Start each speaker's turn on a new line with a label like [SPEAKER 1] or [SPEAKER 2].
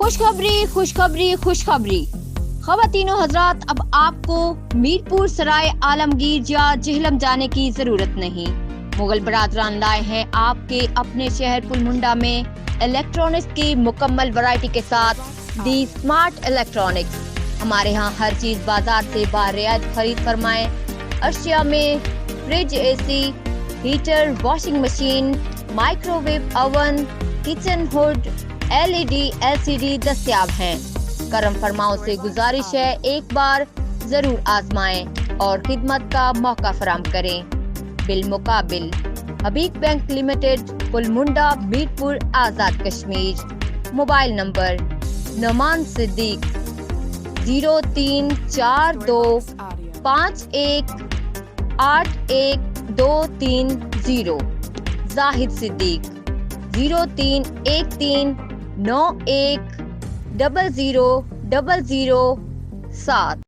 [SPEAKER 1] خوشخبری خوشخبری خوشخبری خواتین و حضرات، اب آپ کو میرپور سرائے عالمگیر یا جہلم جانے کی ضرورت نہیں۔ مغل برادران لائے ہیں آپ کے اپنے شہر پلمنڈا میں الیکٹرانکس کی مکمل ورائٹی کے ساتھ دی اسمارٹ الیکٹرانکس۔ ہمارے ہاں ہر چیز بازار سے بارعایت خرید فرمائیں۔ اشیاء میں fridge, A C, heater, washing machine, microwave oven, kitchen hood, LED LCD دستیاب ہیں۔ کرم فرماؤں سے گزارش ہے، ایک بار ضرور آزمائیں اور خدمت کا موقع فراہم کریں۔ بالمقابل حبیب bank limited, پلمنڈا، Mirpur, Azad Kashmir. Mobile number 9 صدیق 0342 51 81230، زاہد صدیق 0313 91 0000 7۔